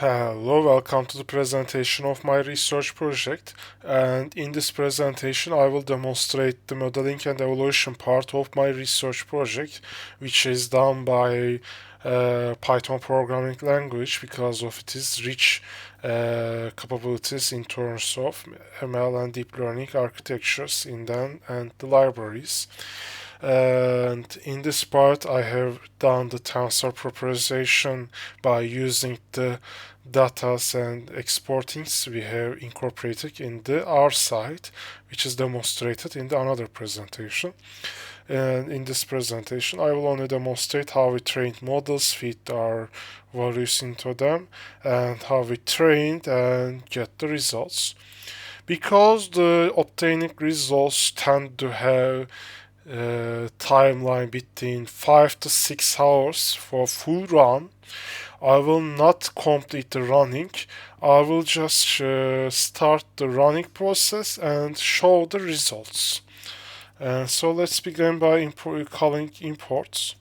Hello, welcome to the presentation of my research project. And in this presentation, I will demonstrate the modeling and evaluation part of my research project, which is done by Python programming language because of its rich capabilities in terms of ML and deep learning architectures in them and the libraries. And in this part, I have done the tensor proposition by using the data and exportings we have incorporated in the R side, which is demonstrated in the another presentation. And in this presentation, I will only demonstrate how we trained models, feed our values into them, and how we trained and get the results. Because the obtaining results tend to have timeline between 5 to 6 hours for full run, I will not complete the running. I will just start the running process and show the results. So let's begin by calling imports.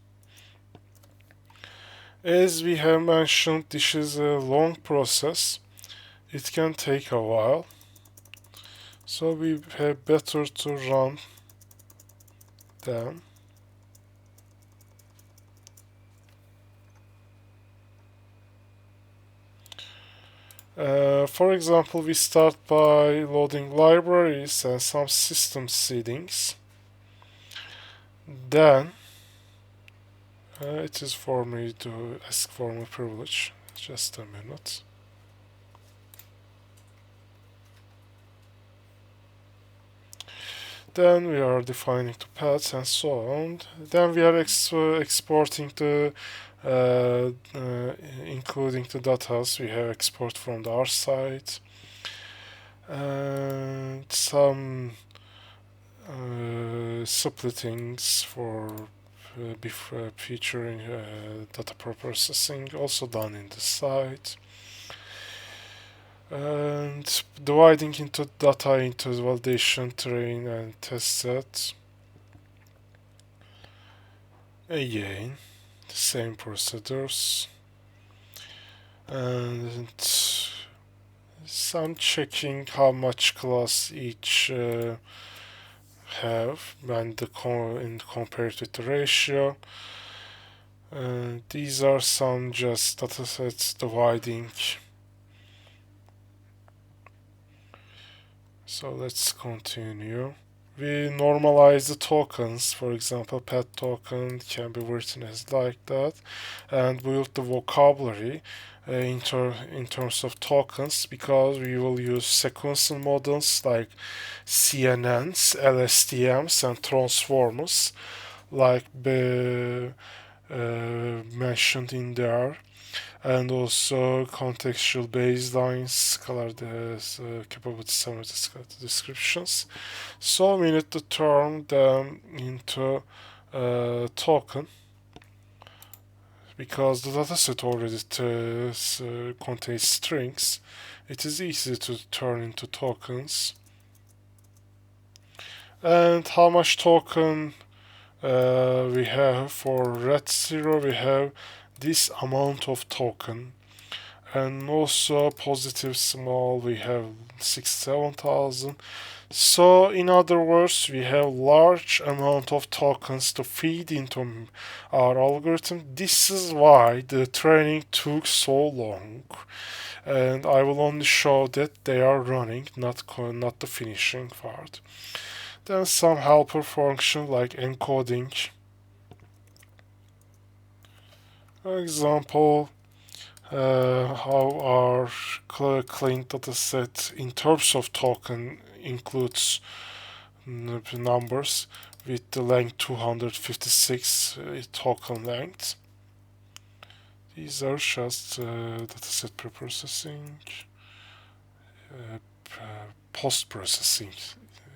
As we have mentioned, this is a long process. It can take a while. So we have better to run them. For example, we start by loading libraries and some system settings. Then it is for me to ask for my privilege. Just a minute. Then we are defining the paths and so on. Then we are exporting the including the data we have export from the R side and some splittings for featuring data processing also done in the site, and dividing into data into validation, train, and test set. Again, the same procedures, and some checking how much class each have when compared with the ratio. These are some just datasets dividing. So let's continue. We normalize the tokens. For example, pet token can be written as like that, and build the vocabulary in terms of tokens, because we will use sequential models like CNNs, LSTMs, and transformers, like mentioned in there, and also contextual baselines, color capability summative descriptions. So we need to turn them into token, because the dataset already contains strings. It is easy to turn into tokens. And how much token we have for red 0, we have this amount of token, and also positive small we have 7,000. So in other words, we have large amount of tokens to feed into our algorithm. This is why the training took so long, and I will only show that they are running, not the finishing part. Then some helper function like encoding. For example, how our clean dataset in terms of token includes numbers with the length 256 token length. These are just dataset preprocessing, post-processing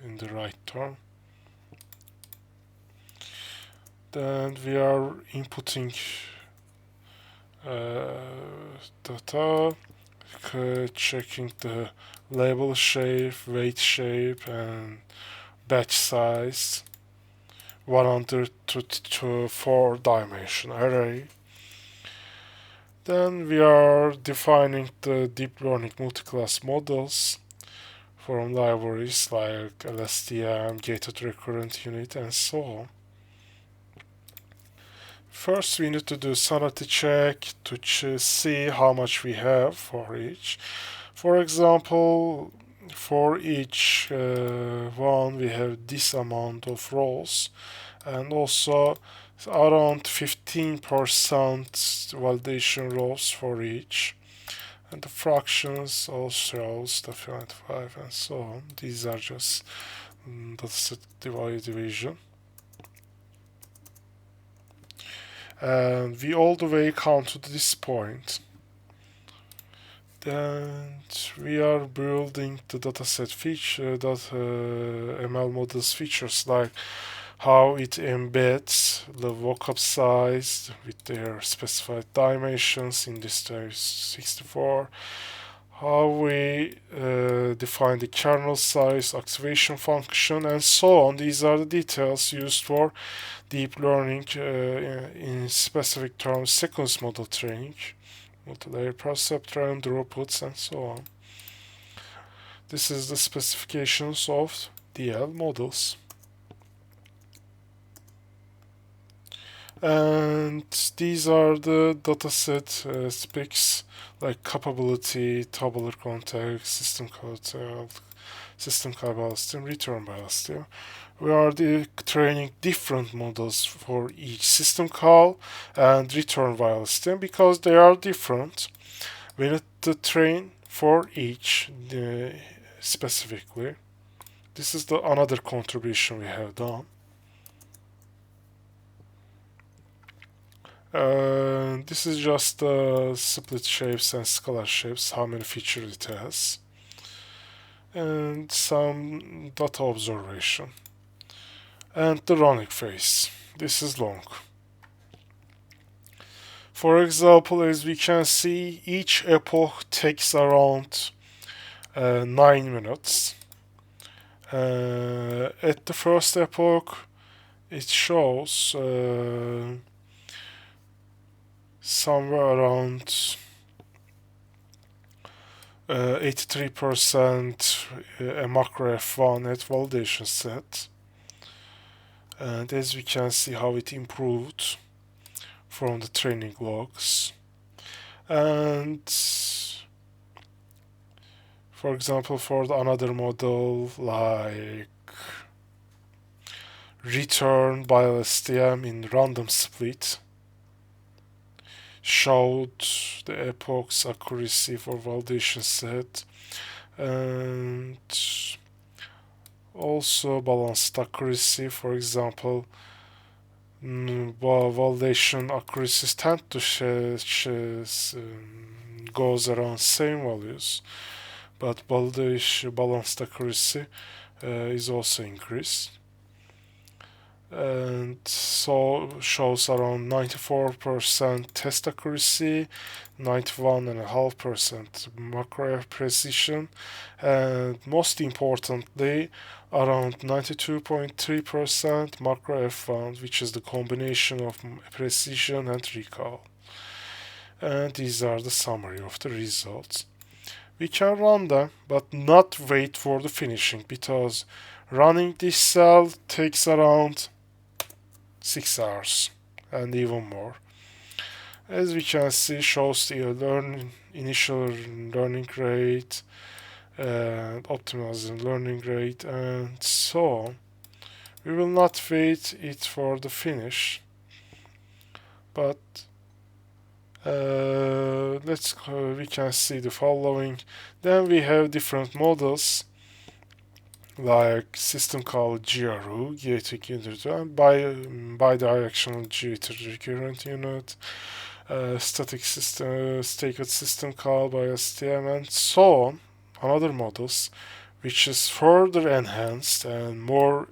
in the right term. Then we are inputting data, checking the label shape, weight shape, and batch size. 100 to 4 dimension array. Then we are defining the deep learning multi-class models from libraries like LSTM, gated recurrent unit, and so on. First, we need to do sanity check to see how much we have for each. For example, for each one, we have this amount of rows, and also around 15% validation rows for each. And the fractions also the 25 and so on. These are just dataset division. And we all the way come to this point. Then we are building the dataset feature, ML models features like how it embeds the vocab size with their specified dimensions, in this case 64, how we define the kernel size, activation function, and so on. These are the details used for deep learning in specific terms, sequence model training, multi-layer perceptron, throughputs, and so on. This is the specifications of DL models. And these are the dataset specs like capability, tabular context, system capacity, return velocity. We are training different models for each system call and return velocity. Because they are different, we need to train for each specifically. This is the another contribution we have done. This is just split shapes and scalar shapes, how many features it has, and some data observation. And the running phase. This is long. For example, as we can see, each epoch takes around 9 minutes. At the first epoch, it shows somewhere around 83% a macro F1 at validation set. And as we can see how it improved from the training logs. And for example, for another model like return by LSTM in random split, showed the epoch's accuracy for validation set, and also balanced accuracy. For example, validation accuracies tend to goes around same values, but validation balanced accuracy is also increased, and so shows around 94% test accuracy, 91.5% macro precision, and most importantly around 92.3% macro F1, which is the combination of precision and recall. And these are the summary of the results. We can run them, but not wait for the finishing, because running this cell takes around 6 hours and even more. As we can see, shows the initial learning rate, optimizing learning rate, and so on. We will not wait it for the finish, but we can see the following. Then we have different models like system called GRU, gated unit, and bidirectional gated recurrent unit, static system, staked system call by STM, and so on. Other models, which is further enhanced and more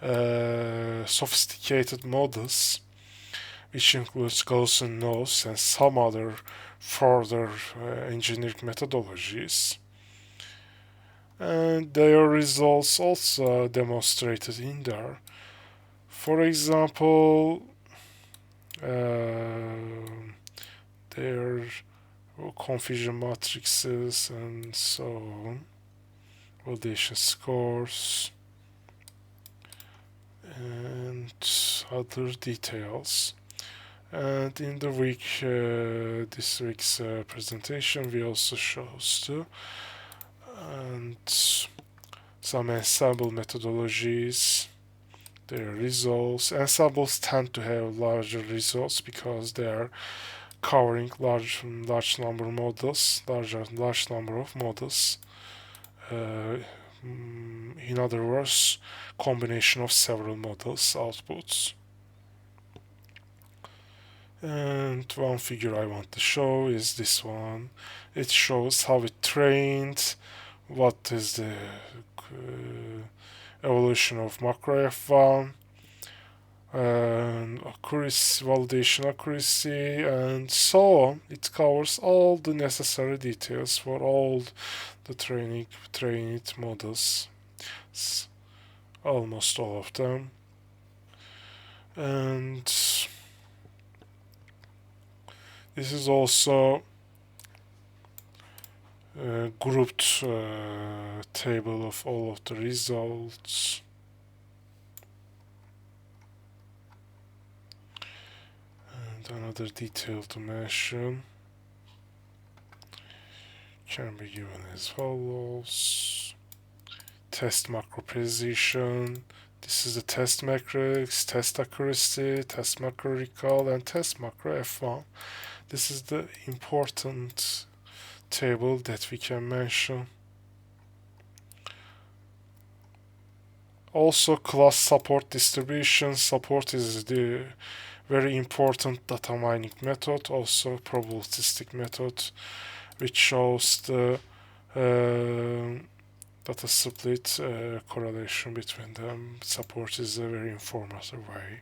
sophisticated models, which includes Gaussian nodes and some other further engineered methodologies. And their results also demonstrated in there. For example, their confusion matrices and so on, validation scores, and other details. And in the this week's presentation, we also shows too, and some ensemble methodologies, their results. Ensembles tend to have larger results because they are covering large number of models, large number of models. In other words, combination of several models outputs. And one figure I want to show is this one. It shows how it trained, what is the evolution of macro F1, and accuracy, validation accuracy, and so on. It covers all the necessary details for all the trained models, almost all of them. And this is also a grouped table of all of the results. And another detail to mention can be given as follows. Test macro precision. This is the test metrics, test accuracy, test macro recall, and test macro F1. This is the important table that we can mention. Also, class support distribution. Support is the very important data mining method, also probabilistic method, which shows the data split correlation between them. Support is a very informative way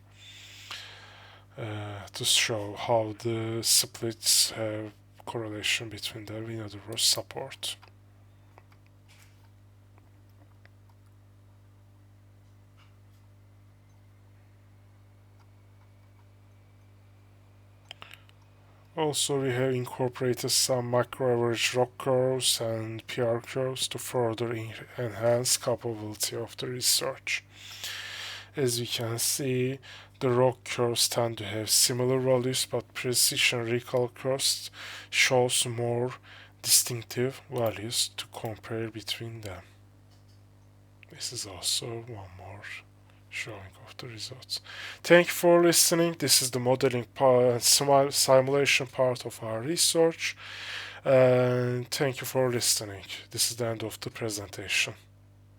to show how the splits have correlation between them, in other words, support. Also, we have incorporated some macro-average ROC curves and PR curves to further enhance capability of the research. As you can see, the ROC curves tend to have similar values, but precision recall curves shows more distinctive values to compare between them. This is also one more showing of the results. Thank you for listening. This is the modeling part and simulation part of our research. And thank you for listening. This is the end of the presentation.